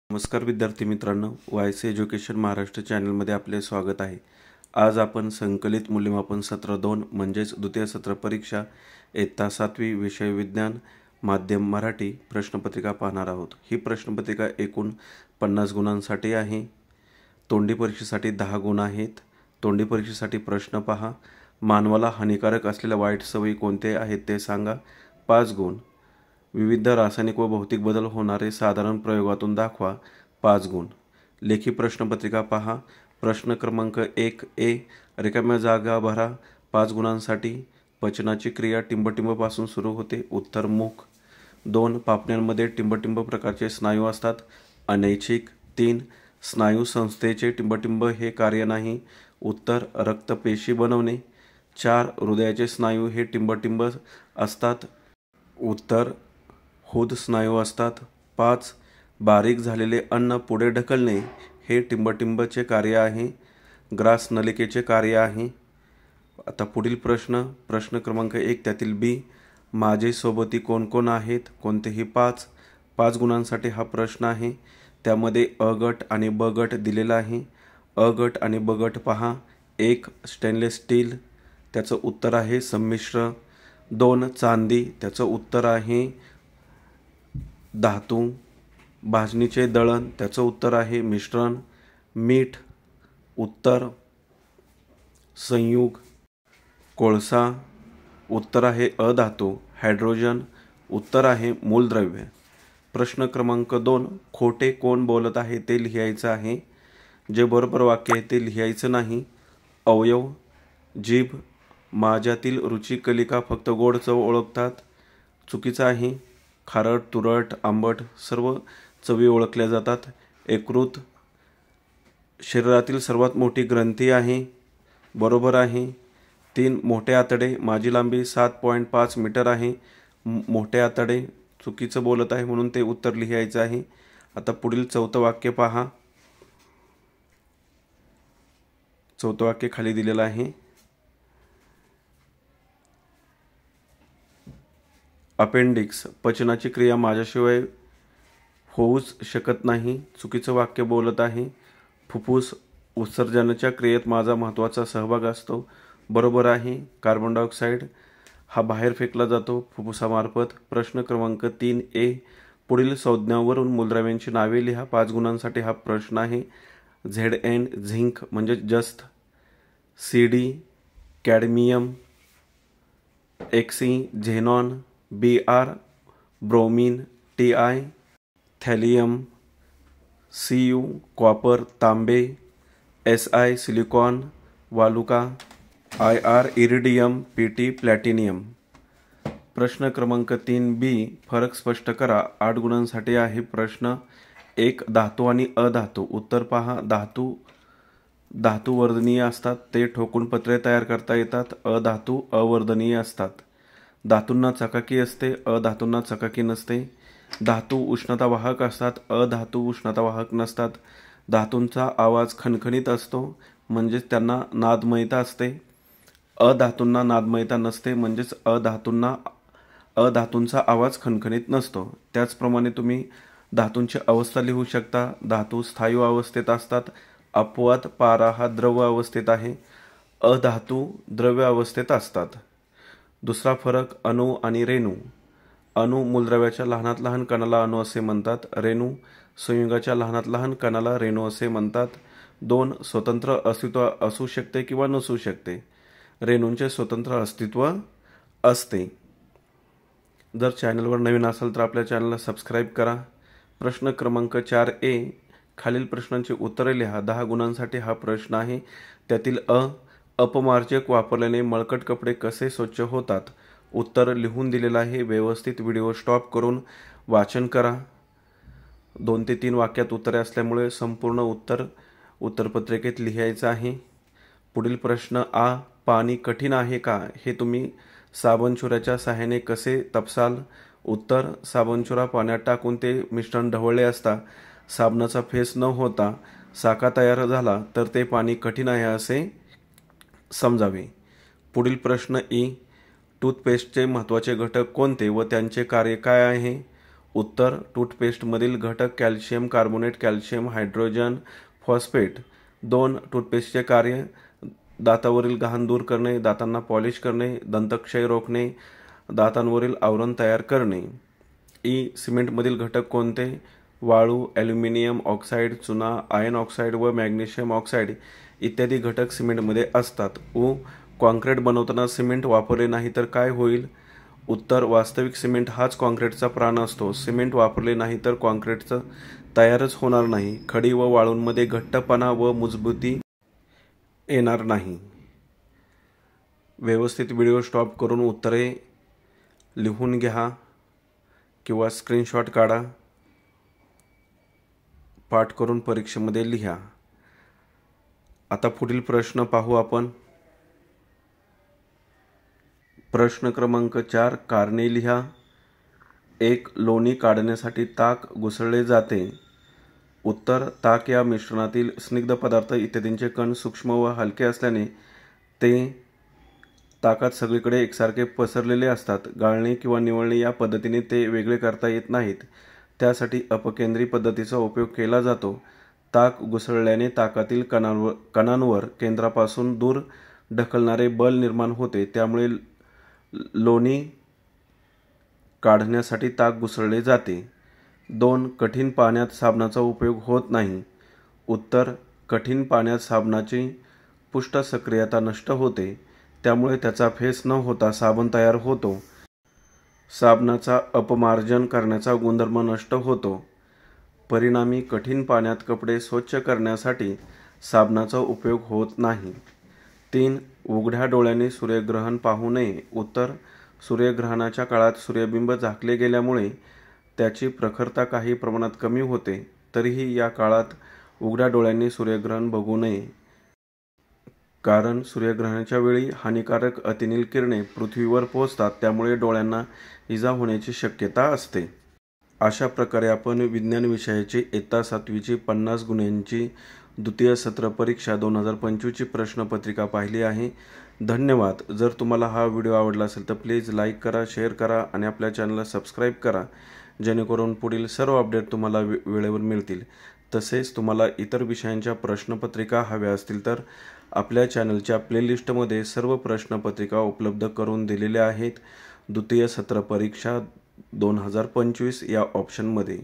नमस्कार विद्यार्थी मित्रांनो, वायसी एज्युकेशन महाराष्ट्र चॅनलमध्ये आपले स्वागत आहे। आज आपण संकलित मूल्यमापन सत्र 2 म्हणजेच द्वितीय सत्र परीक्षा इयत्ता 7वी विषय विज्ञान माध्यम मराठी प्रश्नपत्रिका पाहणार आहोत। ही प्रश्नपत्रिका एकूण 50 गुणांसाठी आहे। तोंडी परीक्षेसाठी 10 गुण आहेत। तोंडी परीक्षेसाठी प्रश्न पहा, मानवाला हानिकारक असलेल्या वाईट सवयी कोणते आहेत ते सांगा, 5 गुण। विविध रासायनिक व भौतिक बदल होणारे साधारण प्रयोगातून दाखवा, 5 गुण। लेखी प्रश्नपत्रिका पहा। प्रश्न क्रमांक 1A, रिकाम्या जागा भरा, 5 गुणांसाठी। पचनाची क्रिया टिंबटिंबपासून सुरू होते, उत्तर मुख। 2. पापण्यांमध्ये टिंबटिंब प्रकारचे स्नायू असतात, अनैच्छिक। 3. स्नायू संस्थेचे टिंबटिंब हे कार्य नाही, उत्तर रक्तपेशी बनवणे। 4. हृदयाचे स्नायू हे टिंबटिंब असतात, उत्तर हृद स्नायू असतात। 5. बारीक झालेले अन्न पुढे ढकलणे हे टिंबटिंबचे कार्य आहे, ग्रास नलिकेचे कार्य आहे। आता पुढील प्रश्न क्रमांक 1 त्यातील बी, माझे सोबती कोण कोण आहेत, कोणतेही 5। 5 गुणांसाठी हा प्रश्न आहे। त्यामध्ये अ गट आणि ब गट दिलेला आहे। अ गट आणि ब गट पहा। 1. स्टेनलेस स्टील, त्याचं उत्तर आहे संमिश्र। 2. चांदी, त्याचं उत्तर आहे धातू। भाजणीचे दळण, त्याचं उत्तर आहे मिश्रण। मीठ, उत्तर संयुग। कोळसा, उत्तर आहे अधातू। हायड्रोजन, उत्तर आहे मूलद्रव्य। प्रश्न क्रमांक 2, खोटे कोण बोलत आहे ते लिहायचं आहे। जे बरोबर वाक्य आहे ते लिहायचं नाही। अवयव, जीभ, माझ्यातील रुचिकलिका फक्त गोड चव ओळखतात, चुकीचं आहे। खारट, तुरट, आंबट सर्व चवी ओळखल्या जातात। यकृत शरीरातील सर्वात मोठी ग्रंथी आहे, बरोबर आहे। 3. मोठे आतडे, माझी लांबी 7.5 मीटर आहे, मोठे आतडे चुकीचं बोलत आहे म्हणून ते उत्तर लिहायचं आहे। आता पुढील चौथं वाक्य पहा। चौथं वाक्य खाली दिलेलं आहे। अपेंडिक्स, पचनाची क्रिया माझ्याशिवाय होऊच शकत नाही, चुकीचं वाक्य बोलत आहे। फुफ्फुस, उत्सर्जनाच्या क्रियेत माझा महत्त्वाचा सहभाग असतो, बरोबर आहे। कार्बन डायऑक्साईड हा बाहेर फेकला जातो फुफ्फुसामार्फत। प्रश्न क्रमांक 3A, पुढील संज्ञावरून मूलद्रव्यांची नावे लिहा, 5 गुणांसाठी हा प्रश्न आहे। Zn झिंक म्हणजे जस्त, Cd cadmium, Xe xenon, Br bromine, Ti thallium, Cu copper तांबे, Si सिलिकॉन वालुका, Ir इरिडियम, Pt प्लॅटिनियम। प्रश्न क्रमांक 3B, फरक स्पष्ट करा, 8 गुणांसाठी आहे प्रश्न। 1. धातू आणि अधातू, उत्तर पहा। धातू वर्धनीय असतात, ते ठोकून पत्रे तयार करता येतात। अधातू अवर्धनीय असतात। धातूंना चकाकी असते, अधातूंना चकाकी नसते। धातू उष्णतावाहक असतात, अधातू उष्णतावाहक नसतात। धातूंचा आवाज खणखणीत असतो म्हणजेच त्यांना नादमयता असते, अधातूंना नादमयता नसते म्हणजेच अधातूंचा आवाज खणखणीत नसतो। त्याचप्रमाणे तुम्ही धातूंची अवस्था लिहू शकता। धातू स्थायू अवस्थेत असतात, अपवाद पारा हा द्रव अवस्थेत आहे, अधातू द्रव्य अवस्थेत असतात। दुसरा फरक अणू आणि रेणू। अणू मूलद्रव्याच्या लहानात लहान कणाला अणू असे म्हणतात, रेणू संयुगाच्या लहानात लहान कणाला रेणू असे म्हणतात। 2. स्वतंत्र अस्तित्व असू शकते किंवा नसू शकते, रेणूंचे स्वतंत्र अस्तित्व असते। जर चॅनलवर नवीन असाल तर आपल्या चॅनलला सबस्क्राईब करा। प्रश्न क्रमांक 4A, खालील प्रश्नांची उत्तरे लिहा, 10 गुणांसाठी हा प्रश्न आहे। त्यातील अपमार्जक वापरल्याने मळकट कपडे कसे स्वच्छ होतात, उत्तर लिहून दिलेलं आहे। व्यवस्थित व्हिडिओ स्टॉप करून वाचन करा। 2 ते 3 वाक्यात उत्तरे असल्यामुळे संपूर्ण उत्तरपत्रिकेत लिहायचं आहे। पुढील प्रश्न आ, पाणी कठीण आहे का, हे तुम्ही साबणचुऱ्याच्या सहाय्याने कसे तपासाल, उत्तर साबणचुरा पाण्यात टाकून ते मिश्रण ढवळले असता साबणाचा फेस न होता साका तयार झाला तर ते पाणी कठीण आहे असे समजावे। पुढील प्रश्न ई, टूथपेस्टचे महत्त्वाचे घटक कोणते व त्यांचे कार्य काय आहे, उत्तर टूथपेस्टमधील घटक calcium carbonate, calcium hydrogen phosphate. 2. टूथपेस्टचे कार्य दातावरील घाण दूर करणे, दातांना पॉलिश करणे, दंतक्षय रोखणे, दातांवरील आवरण तयार करणे. ई. सिमेंटमधील घटक कोणते? वाळू, ॲल्युमिनियम ऑक्साईड, चुना, आयर्न ऑक्साईड व मॅग्नेशियम ऑक्साईड इत्यादी घटक सिमेंटमध्ये असतात. उ. कॉन्क्रीट बनवताना सिमेंट वापरले नाही तर काय होईल? उत्तर वास्तविक सिमेंट हाच कॉन्क्रीटचा प्राण असतो. सिमेंट वापरले नाही तर कॉन्क्रीटचं तयारच होणार नाही. खडी व वाळूंमध्ये घट्टपणा व मजबूती येणार नाही. व्यवस्थित व्हिडिओ स्टॉप करून उत्तरे लिहून घ्या किंवा स्क्रीनशॉट काढा. पाठ करून परीक्षेमध्ये लिहा. आता पुढील प्रश्न पाहू आपण. प्रश्न क्रमांक 4. कारणे लिहा. 1. लोणी काढण्यासाठी ताक घुसळले जाते. उत्तर ताक या मिश्रणातील स्निग्ध पदार्थ इत्यादींचे कण सूक्ष्म व हलके असल्याने ते ताकात सगळीकडे एकसारखे पसरलेले असतात. गाळणे किंवा निवळणे या पद्धतीने ते वेगळे करता येत नाहीत. त्यासाठी अपकेंद्री पद्धतीचा उपयोग केला जातो. ताक घुसळल्याने ताकातील कणांवर केंद्रापासून दूर ढकलणारे बल निर्माण होते. त्यामुळे लोणी काढण्यासाठी ताक घुसळले जाते. 2. कठीण पाण्यात साबणाचा उपयोग होत नाही. उत्तर कठीण पाण्यात साबणाची पुष्ट सक्रियता नष्ट होते. त्यामुळे त्याचा फेस न होता साबण तयार होतो. साबणाचा अपमार्जन करण्याचा गुणधर्म नष्ट होतो. परिणामी कठीण पाण्यात कपडे स्वच्छ करण्यासाठी साबणाचा उपयोग होत नाही. 3. उघड्या डोळ्यांनी सूर्यग्रहण पाहू नये. उत्तर सूर्यग्रहणाच्या काळात सूर्यबिंब झाकले गेल्यामुळे त्याची प्रखरता काही प्रमाणात कमी होते. तरीही या काळात उघड्या डोळ्यांनी सूर्यग्रहण बघू नये. कारण सूर्यग्रहणाच्या वेळी हानिकारक अतिनील किरणे पृथ्वीवर पोहोचतात. त्यामुळे डोळ्यांना इजा होण्याची शक्यता असते. अशा प्रकारे आपण विज्ञान विषयाची इयत्ता 7वीची 50 गुणांची द्वितीय सत्र परीक्षा 2025ची प्रश्नपत्रिका पाहिली आहे. धन्यवाद. जर तुम्हाला हा व्हिडिओ आवडला असेल तर प्लीज लाईक करा, शेअर करा आणि आपल्या चॅनलला सबस्क्राईब करा, जेणेकरून पुढील सर्व अपडेट तुम्हाला वेळेवर मिळतील. तसेच तुम्हाला इतर विषयांच्या प्रश्नपत्रिका हव्या असतील तर आपल्या चॅनलच्या प्लेलिस्टमध्ये सर्व प्रश्नपत्रिका उपलब्ध करून दिलेल्या आहेत. द्वितीय सत्र परीक्षा 2025 या ऑप्शनमध्ये.